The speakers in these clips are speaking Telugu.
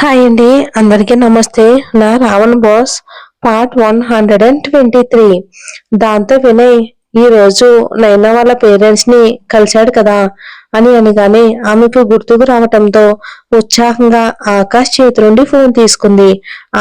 హాయ్ అండి. అందరికీ నమస్తే. నా రావణ్ బాస్ పార్ట్ 123. దాంతో వినయ్ ఈ రోజు నైనా వాళ్ళ పేరెంట్స్ ని కలిశాడు కదా అని అనగానే ఆమెకు గుర్తుకు రావటంతో ఉత్సాహంగా ఆకాష్ చేతి నుండి ఫోన్ తీసుకుంది.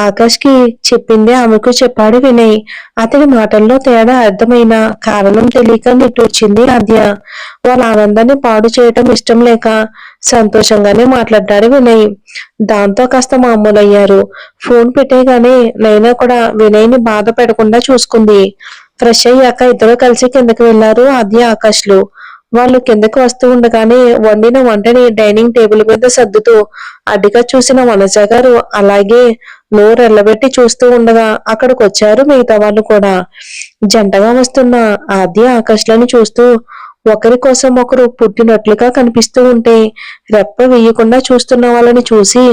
ఆకాష్ కి చెప్పిందే ఆమెకు చెప్పాడు వినయ్. అతడి మాటల్లో తేడా అర్థమైన కారణం తెలియక నిట్టూర్చింది ఆద్య. వాళ్ళ ఆనందాన్ని పాడు చేయటం ఇష్టం లేక సంతోషంగానే మాట్లాడ్డాడు వినయ్. దాంతో కాస్త మామూలయ్యారు. ఫోన్ పెట్టేగానే నైనా కూడా వినయ్ ని బాధ పెట్టకుండా చూసుకుంది. ఫ్రెష్ అయ్యాక ఇద్దరు కలిసి కిందకి వెళ్లారు ఆద్య, ఆకాష్లు. వాళ్ళు కిందకి వస్తూ ఉండగానే వండిన వంటని డైనింగ్ టేబుల్ మీద సర్దుతూ అడ్డుగా చూసిన వనజ గారు అలాగే నోరెళ్లబెట్టి చూస్తూ ఉండగా అక్కడికి వచ్చారు మిగతా వాళ్ళు కూడా. జంటగా వస్తున్న ఆద్య, ఆకాష్లను చూస్తూ ఒకరి కోసం ఒకరు పుట్టినట్లుగా కనిపిస్తూ ఉంటే రెప్ప వేయకుండా చూస్తున్న వాళ్ళని చూసి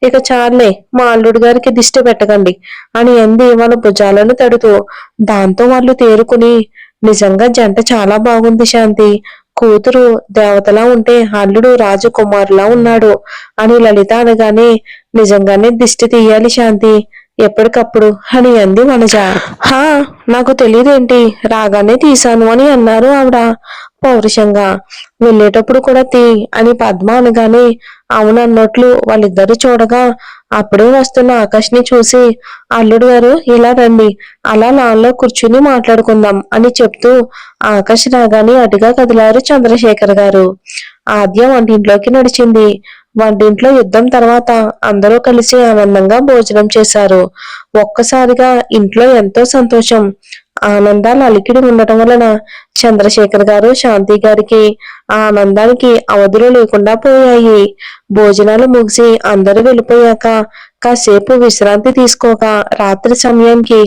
ఇక చాలే మా అల్లుడు గారికి దిష్టి పెట్టకండి అని అంది వాళ్ళ భుజాలను తడుతూ. దాంతో వాళ్ళు తేరుకుని నిజంగా జంట చాలా బాగుంది శాంతి. కూతురు దేవతలా ఉంటే అల్లుడు రాజకుమారులా ఉన్నాడు అని లలిత అనగానే నిజంగానే దిష్టి తీయాలి శాంతి ఎప్పటికప్పుడు అని అంది వనజ. హా, నాకు తెలియదేంటి, రాగానే తీశాను అని అన్నారు ఆవిడ పౌరుషంగా. వెళ్ళేటప్పుడు కూడా తీ అని పద్మ అనగానే అవునన్నట్లు వాళ్ళిద్దరూ చూడగా అప్పుడే వస్తున్న ఆకాష్ ని చూసి అల్లుడు గారు ఇలా రండి, అలా లాన్లో కూర్చుని మాట్లాడుకుందాం అని చెప్తూ ఆకాష్ రాగానే అటుగా కదిలారు చంద్రశేఖర్ గారు. ఆద్య వంటింట్లోకి నడిచింది. వంటింట్లో యుద్ధం తర్వాత అందరూ కలిసి ఆనందంగా భోజనం చేశారు. ఒక్కసారిగా ఇంట్లో ఎంతో సంతోషం, ఆనందాల అలికిడి ఉండటం వలన చంద్రశేఖర్ గారు, శాంతి గారికి ఆనందానికి అవధులు లేకుండా పోయాయి. భోజనాలు ముగిసి అందరూ వెళ్ళిపోయాక కాసేపు విశ్రాంతి తీసుకోగా రాత్రి సమయానికి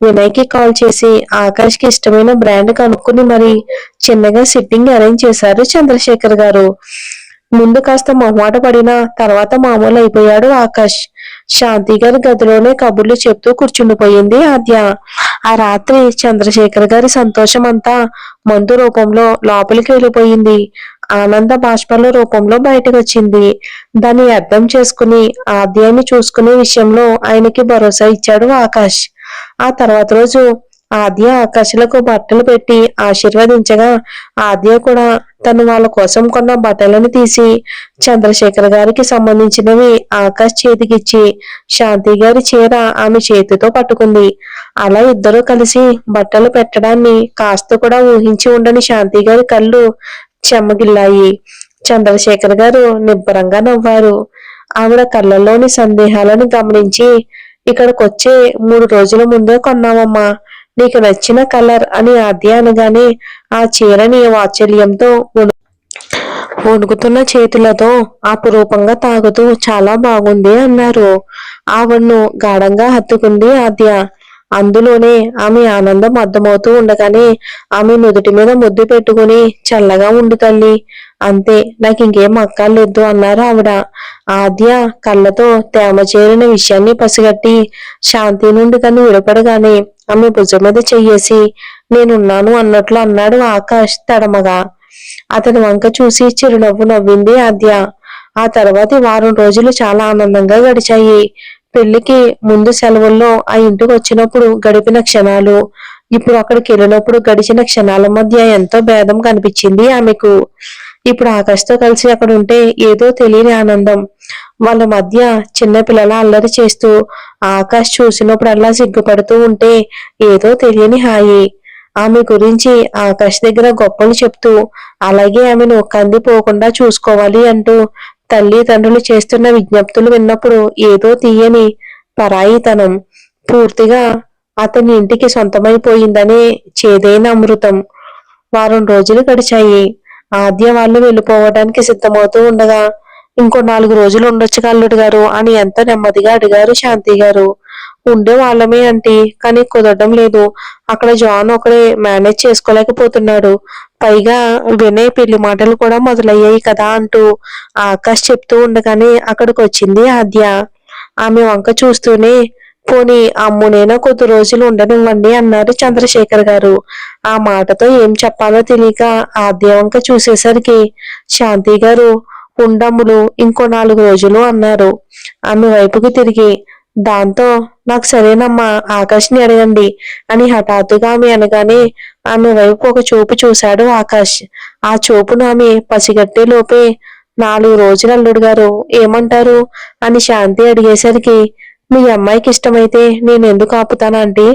వినయ్కి కాల్ చేసి ఆకాష్ కి ఇష్టమైన బ్రాండ్ కనుక్కుని మరి చిన్నగా సిట్టింగ్ అరేంజ్ చేశారు చంద్రశేఖర్ గారు. ముందు కాస్త మొహమాట పడినా తర్వాత మామూలు అయిపోయాడు ఆకాష్. శాంతి గారి గదిలోనే కబుర్లు చెప్తూ కూర్చుండిపోయింది ఆద్య. ఆ రాత్రి చంద్రశేఖర్ గారి సంతోషం అంతా మందు రూపంలో లోపలికి వెళ్ళిపోయింది. ఆనంద బాష్పాల రూపంలో బయటకు వచ్చింది. దాన్ని అర్థం చేసుకుని ఆద్యాన్ని చూసుకునే విషయంలో ఆయనకి భరోసా ఇచ్చాడు ఆకాష్. ఆ తర్వాత రోజు ఆద్య ఆకాష్లకు బట్టలు పెట్టి ఆశీర్వదించగా ఆద్య కూడా తను వాళ్ళ కోసం కొన్న బట్టలను తీసి చంద్రశేఖర్ గారికి సంబంధించినవి ఆకాష్ చేతికిచ్చి శాంతి గారి చీర ఆమె చేతితో పట్టుకుంది. అలా ఇద్దరూ కలిసి బట్టలు పెట్టడాన్ని కాస్త కూడా ఊహించి ఉండని శాంతి గారి కళ్ళు చెమ్మగిల్లాయి. చంద్రశేఖర్ గారు నిబ్బరంగా నవ్వారు. ఆవిడ కళ్ళల్లోని సందేహాలను గమనించి ఇక్కడికొచ్చే 3 రోజుల ముందే కొన్నామమ్మా, నీకు నచ్చిన కలర్ అని ఆద్య అనగానే ఆ చీరని వాత్సల్యంతో వణుకుతున్న చేతులతో అపురూపంగా తాగుతూ చాలా బాగుంది అన్నారు. ఆవిడను గాఢంగా హత్తుకుంది ఆద్య. అందులోనే ఆమె ఆనందం అర్థమవుతూ ఉండగానే ఆమె నుదుటి మీద ముద్దు పెట్టుకుని చల్లగా ఉండు తల్లి, అంతే, నాకు ఇంకేం అక్కర్లేదు అన్నారు ఆవిడ. ఆద్య కళ్ళతో తేమ చేరిన విషయాన్ని పసిగట్టి శాంతి నుండి తను విడపడగానే ఆమె భుజం మీద చెయ్యేసి నేనున్నాను అన్నట్లు అన్నాడు ఆకాష్ తడమగా. అతని వంక చూసి చిరునవ్వు నవ్వింది ఆద్య. ఆ తర్వాతి వారం రోజులు చాలా ఆనందంగా గడిచాయి. పెళ్లికి ముందు సెలవుల్లో ఆ ఇంటికి వచ్చినప్పుడు గడిపిన క్షణాలు, ఇప్పుడు అక్కడికి వెళ్ళినప్పుడు గడిచిన క్షణాల మధ్య ఎంతో భేదం కనిపించింది ఆమెకు. ఇప్పుడు ఆకాష్తో కలిసి అక్కడ ఉంటే ఏదో తెలియని ఆనందం. వాళ్ళ మధ్య చిన్న పిల్లల అల్లరి చేస్తూ ఆకాష్ చూసినప్పుడల్లా సిగ్గుపడుతూ ఉంటే ఏదో తెలియని హాయి. ఆమె గురించి ఆకాష్ దగ్గర గొప్పలు చెప్తూ అలాగే ఆమెను కందిపోకుండా చూసుకోవాలి అంటూ తల్లి తండ్రులు చేస్తున్న విజ్ఞప్తులు విన్నప్పుడు ఏదో తీయని పరాయితనం పూర్తిగా అతని ఇంటికి సొంతమైపోయిందనే చేదైన అమృతం. వారం రోజులు గడిచాయి. ఆద్య వాళ్ళు వెళ్ళిపోవడానికి సిద్ధమవుతూ ఉండగా ఇంకో 4 రోజులు ఉండొచ్చు అల్లుడు గారు అని ఎంతో నెమ్మదిగా అడిగారు శాంతి గారు. ఉండే వాళ్ళమే అంటే కానీ కుదరడం లేదు. అక్కడ జాన్ ఒకడే మేనేజ్ చేసుకోలేకపోతున్నాడు. పైగా వినయ్ పెళ్లి మాటలు కూడా మొదలయ్యాయి కదా అంటూ ఆకాష్ చెప్తూ ఉండగానే అక్కడికి వచ్చింది ఆద్య. ఆమె వంక చూస్తూనే పోనీ అమ్మునైనా కొద్ది రోజులు ఉండనివ్వండి అన్నారు చంద్రశేఖర్ గారు. ఆ మాటతో ఏం చెప్పాలో తెలియక ఆద్య వంక చూసేసరికి శాంతి గారు ఉండమ్ములు, ఇంకో 4 రోజులు అన్నారు ఆమె వైపుకి తిరిగి. దాంతో నాకు సరేనమ్మా, ఆకాష్ని అడగండి అని హఠాత్తుగా ఆమె అనగానే ఆమె వైపు ఒక చూపు చూశాడు ఆకాష్. ఆ చూపును ఆమె పసిగట్టే లోపే 4 రోజులు అల్లుడు గారు ఏమంటారు అని శాంతి అడిగేసరికి, మీ అమ్మాయికి ఇష్టమైతే నేను ఎందుకు ఆపుతానంటే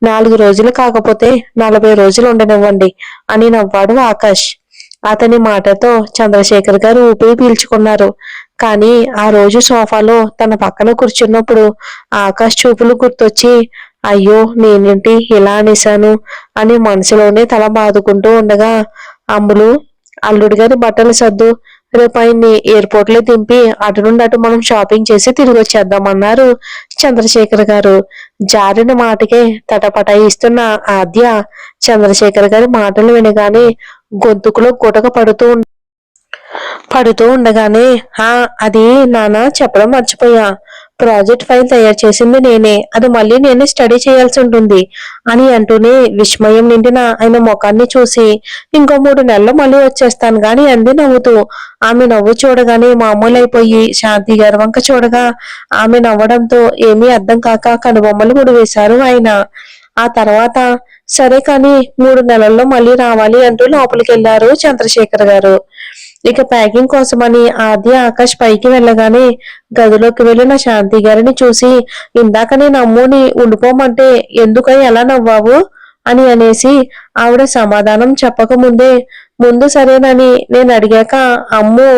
4 రోజులు కాకపోతే 40 రోజులు ఉండనివ్వండి అని నవ్వాడు ఆకాష్. అతని మాటతో చంద్రశేఖర్ గారు ఊపిరి పీల్చుకున్నారు. కానీ ఆ రోజు సోఫాలో తన పక్కన కూర్చున్నప్పుడు ఆకాష్ చూపులు గుర్తొచ్చి, అయ్యో నేనేంటి ఇలా అనేశాను అని మనసులోనే తల బాదుకుంటూ ఉండగా, అమ్ములు, అల్లుడి గారి బట్టలు సర్దు, రేపు ఆయన్ని ఎయిర్పోర్ట్ లో దింపి అటు నుండి అటు మనం షాపింగ్ చేసి తిరిగి వచ్చేద్దామన్నారు చంద్రశేఖర్ గారు. జారిన మాటకే తటపటాయిస్తున్న ఆద్య చంద్రశేఖర్ గారి మాటలు వినగానే గొంతుకులో గుటక పడుతూ ఉండగానే, అది నాన్న చెప్పడం మర్చిపోయా, ప్రాజెక్ట్ ఫైల్ తయారు చేసింది నేనే, అది మళ్ళీ నేనే స్టడీ చేయాల్సి ఉంటుంది అని అంటూనే విస్మయం నిండిన ఆయన ముఖాన్ని చూసి, ఇంకో 3 నెలలు మళ్ళీ వచ్చేస్తాను గాని అంది నవ్వుతూ. ఆమె నవ్వు చూడగానే మామూలైపోయి శాంతి గారి వంక చూడగా ఆమె నవ్వడంతో ఏమీ అర్థం కాక కనుబొమ్మలు ముడివేశారు ఆయన. ఆ తర్వాత సరే కానీ 3 నెలల్లో మళ్ళీ రావాలి అంటూ లోపలికి వెళ్లారు చంద్రశేఖర్ గారు. ఇక ప్యాకింగ్ కోసమని ఆద్య ఆకాష్ పైకి వెళ్ళగానే గదిలోకి వెళ్ళిన శాంతి గారిని చూసి, ఇందాక నేను అమ్ముని ఉండిపోమంటే ఎందుకై ఎలా నవ్వావు అని అనేసి ఆవిడ సమాధానం చెప్పకముందే, ముందు సరేనని నేను అడిగాక అమ్ము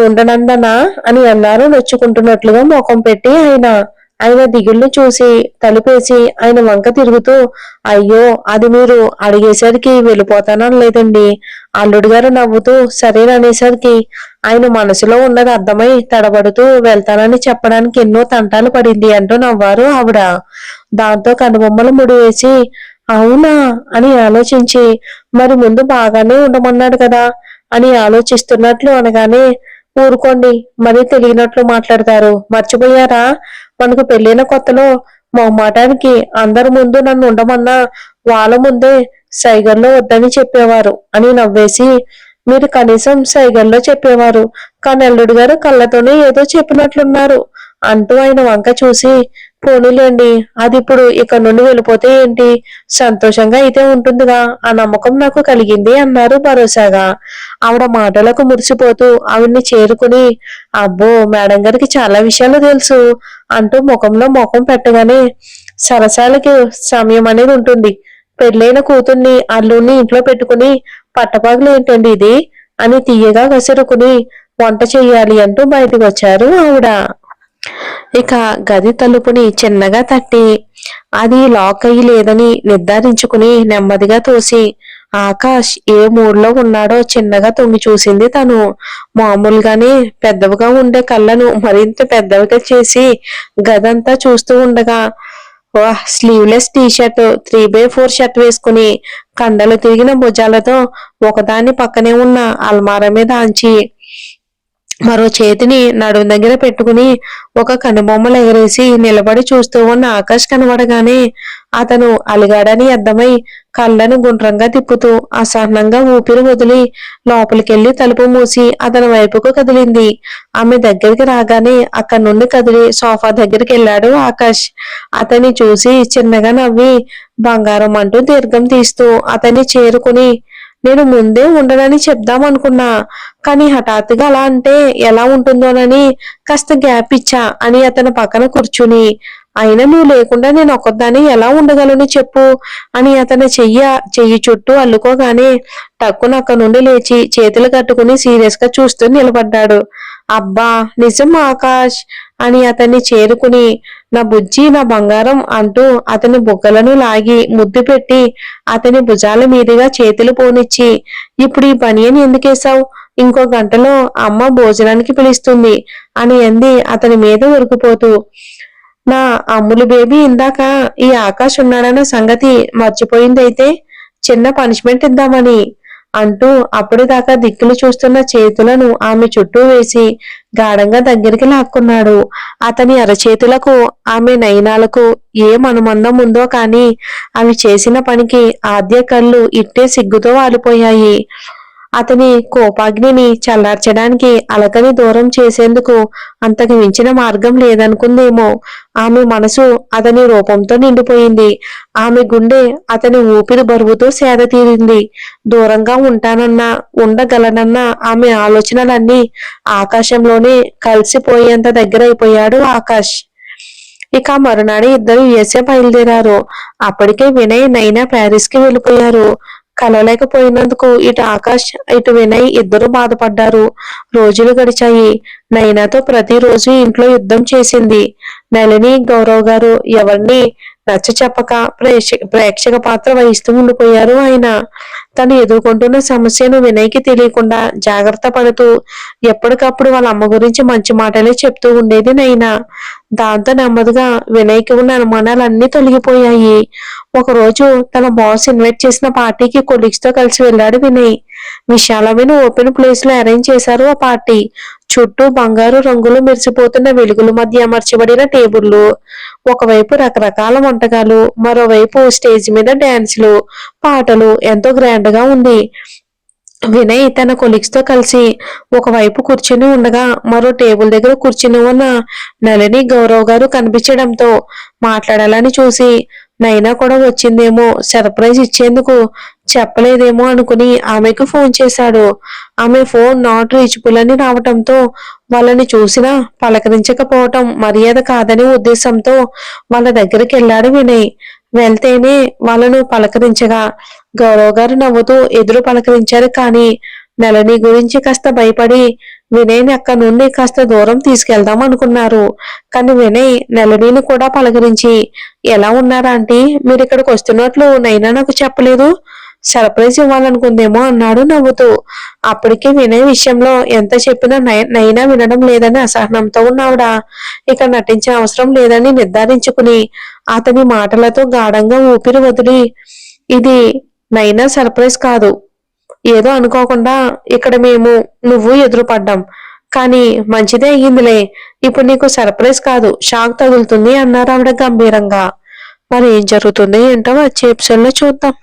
ఉండనందనా అని అన్నారు నొచ్చుకుంటున్నట్లుగా ముఖం పెట్టి ఆయన. ఆయన దిగుల్ని చూసి తలుపేసి ఆయన వంక తిరుగుతూ, అయ్యో అది మీరు అడిగేసరికి వెళ్ళిపోతానని లేదండి. అల్లుడు గారు నవ్వుతూ సరేననేసరికి ఆయన మనసులో ఉన్నది అర్థమై తడబడుతూ వెళ్తానని చెప్పడానికి ఎన్నో తంటాలు పడింది అంటూ నవ్వారు ఆవిడ. దాంతో కనుబొమ్మలు ముడివేసి, అవునా అని ఆలోచించి, మరి ముందు బాగానే ఉండమన్నాడు కదా అని ఆలోచిస్తున్నట్లు అనగానే, ఊరుకోండి మరీ తెలియనట్లు మాట్లాడతారు, మర్చిపోయారా మనకు పెళ్ళైన కొత్తలో మొహమాటానికి అందరి ముందు నన్ను ఉండమన్నా వాళ్ళ ముందే సైగల్లో వద్దని చెప్పేవారు అని నవ్వేసి, మీరు కనీసం సైగల్లో చెప్పేవారు కానీ అల్లుడు గారు కళ్ళతోనే ఏదో చెప్పినట్లున్నారు అంటూ ఆయన వంక చూసి, పోనీలేండి అది ఇప్పుడు ఇక్కడ నుండి వెళ్ళిపోతే ఏంటి, సంతోషంగా అయితే ఉంటుందిగా ఆ నమ్మకం నాకు కలిగింది అన్నారు భరోసాగా. ఆవిడ మాటలకు మురిసిపోతూ ఆవిడ్ని చేరుకుని, అబ్బో మేడం గారికి చాలా విషయాలు తెలుసు అంటూ ముఖంలో ముఖం పెట్టగానే, సరసాలకి సమయం అనేది ఉంటుంది, పెళ్ళైన కూతుర్ని అల్లుడిని ఇంట్లో పెట్టుకుని పట్టపగలు ఏంటండి ఇది అని తీయగా కసురుకుని వంట చెయ్యాలి అంటూ బయటకు వచ్చారు ఆవిడ. ఇక గది తలుపుని చిన్నగా తట్టి అది లాక్ అయ్యి లేదని నిర్ధారించుకుని నెమ్మదిగా తోసి ఆకాష్ ఏ మూడ్లో ఉన్నాడో చిన్నగా తొంగి చూసింది తను. మామూలుగానే పెద్దవిగా ఉండే కళ్ళను మరింత పెద్దవిగా చేసి గదంతా చూస్తూ ఉండగా, స్లీవ్లెస్ టీషర్ట్ 3x4 షర్ట్ వేసుకుని కండలు తిరిగిన భుజాలతో ఒకదాని పక్కనే ఉన్న అల్మారా మీద ఆంచి మరో చేతిని నడుం దగ్గర పెట్టుకుని ఒక కనుబొమ్మలు ఎగరేసి నిలబడి చూస్తూ ఉన్న ఆకాష్ కనబడగానే అతను అలిగాడని అర్థమై కళ్ళను గుండ్రంగా తిప్పుతూ అసహనంగా ఊపిరి వదిలి లోపలికెళ్లి తలుపు మూసి అతని వైపుకు కదిలింది. ఆమె దగ్గరికి రాగానే అక్కడి నుండి కదిలి సోఫా దగ్గరికి వెళ్ళాడు ఆకాష్. అతన్ని చూసి చిన్నగా నవ్వి బంగారం అంటూ దీర్ఘం తీస్తూ అతన్ని చేరుకుని, నేను ముందే ఉండనని చెప్దాం అనుకున్నా కానీ హఠాత్తుగా అలా అంటే ఎలా ఉంటుందోనని కాస్త గ్యాప్ ఇచ్చా అని అతని పక్కన కూర్చుని, అయినా నువ్వు లేకుండా నేను ఒక్కదాన్ని ఎలా ఉండగలను చెప్పు అని అతని చెయ్యి చుట్టూ అల్లుకోగానే టక్కున అక్కడి నుండి లేచి చేతులు కట్టుకుని సీరియస్ గా చూస్తూ నిలబడ్డాడు. అబ్బా నిజం ఆకాష్ అని అతన్ని చేరుకుని, నా బుజ్జి నా బంగారం అంటూ అతని బుగ్గలను లాగి ముద్దు పెట్టి అతని భుజాల మీదుగా చేతులు పోనిచ్చి, ఇప్పుడు ఈ బనియన్ ఎందుకేసావు, ఇంకో గంటలో అమ్మ భోజనానికి పిలుస్తుంది అని అంది అతని మీద ఉరికిపోతూ. నా అమ్ములు బేబీ ఇందాక ఈ ఆకాష్ ఉన్నాడన్న సంగతి మర్చిపోయిందైతే చిన్న పనిష్మెంట్ ఇద్దామని అంటూ అప్పటిదాకా దిక్కులు చూస్తున్న చేతులను ఆమె చుట్టూ వేసి గాఢంగా దగ్గరికి లాక్కున్నాడు. అతని అరచేతులకు ఆమె నయనాలకు ఏం అనుబంధం ఉందో కాని అవి చేసిన పనికి ఆద్య కళ్ళు ఇట్టే సిగ్గుతో వాలిపోయాయి. అతని కోపాగ్నిని చల్లార్చడానికి అలకని దూరం చేసేందుకు అంతకు మించిన మార్గం లేదనుకుందేమో. ఆమె మనసు అతని రూపంతో నిండిపోయింది. ఆమె గుండె అతని ఊపిరి బరువుతో సేద తీరింది. దూరంగా ఉంటానన్నా, ఉండగలనన్నా ఆమె ఆలోచనలన్నీ ఆకాశంలోనే కలిసిపోయేంత దగ్గరైపోయాడు ఆకాష్. ఇక మరునాడు ఇద్దరు యుఎస్ఏ బయలుదేరారు. అప్పటికే వినయ్, నైనా ప్యారిస్ కి వెళ్ళిపోయారు. కలవలేకపోయినందుకు ఇటు ఆకాష్, ఇటు వినయ్ ఇద్దరు బాధపడ్డారు. రోజులు గడిచాయి. నైనాతో ప్రతిరోజు ఇంట్లో యుద్ధం చేసింది. నళిని, గౌరవ్ గారు ఎవరిని నచ్చ చెప్పక ప్రేక్షక పాత్ర వహిస్తూ ఉండిపోయారు ఆయన. తను ఎదుర్కొంటున్న సమస్యను వినయ్కి తెలియకుండా జాగ్రత్త పడుతూ ఎప్పటికప్పుడు వాళ్ళ అమ్మ గురించి మంచి మాటలే చెప్తూ ఉండేది నైనా. దాంతో నెమ్మదిగా వినయ్కి ఉన్న అనుమానాలన్నీ తొలగిపోయాయి. ఒకరోజు తన బాస్ ఇన్వైట్ చేసిన పార్టీకి కొలీగ్స్ తో కలిసి వెళ్ళాడు వినయ్. విశాలమైన ఓపెన్ ప్లేస్ లో అరేంజ్ చేశారు ఆ పార్టీ. చుట్టూ బంగారు రంగులు మెరిసిపోతున్న వెలుగుల మధ్య అమర్చబడిన టేబుళ్లు, ఒకవైపు రకరకాల వంటకాలు, మరోవైపు స్టేజ్ మీద డాన్సులు, పాటలు, ఎంతో గ్రాండ్ గా ఉంది. వినయ్ తన కొలీగ్స్ తో కలిసి ఒకవైపు కూర్చుని ఉండగా మరో టేబుల్ దగ్గర కూర్చుని ఉన్న నళిని, గౌరవ్ గారు కనిపించడంతో మాట్లాడాలని చూసి నైనా కూడా వచ్చిందేమో, సర్ప్రైజ్ ఇచ్చేందుకు, చెప్పలేదేమో అనుకుని ఆమెకు ఫోన్ చేశాడు. ఆమె ఫోన్ నాట్ రీచబుల్ అని రావటంతో వాళ్ళని చూసినా పలకరించకపోవటం మర్యాద కాదనే ఉద్దేశంతో వాళ్ళ దగ్గరికి వెళ్ళాడు వినయ్. వెళ్తేనే వాళ్ళను పలకరించగా గౌరవ్ గారు నవ్వుతూ ఎదురు పలకరించారు. కానీ నళిని గురించి కాస్త భయపడి వినయ్ని అక్కడి నుండి కాస్త దూరం తీసుకెళ్దాం అనుకున్నారు. కానీ వినయ్ నళినిని కూడా పలకరించి, ఎలా ఉన్నారా ఆంటీ, మీరు ఇక్కడికి వస్తున్నట్లు నైనా నాకు చెప్పలేదు, సర్ప్రైజ్ ఇవ్వాలనుకుందేమో అన్నాడు నవ్వుతూ. అప్పటికే వినయ్ విషయంలో ఎంత చెప్పినా నైనా వినడం లేదని అసహనంతో ఉన్నావిడ ఇక నటించిన అవసరం లేదని నిర్ధారించుకుని అతని మాటలతో గాఢంగా ఊపిరి వదిలి, ఇది నైనా సర్ప్రైజ్ కాదు, ఏదో అనుకోకుండా ఇక్కడ నువ్వు ఎదురుపడ్డాం, కానీ మంచిదే అయ్యిందిలే, ఇప్పుడు నీకు సర్ప్రైజ్ కాదు షాక్ తగులుతుంది అన్నారు ఆవిడ గంభీరంగా. మరి ఏం జరుగుతుంది ఏంటో వచ్చే ఎపిసోడ్ లో చూద్దాం.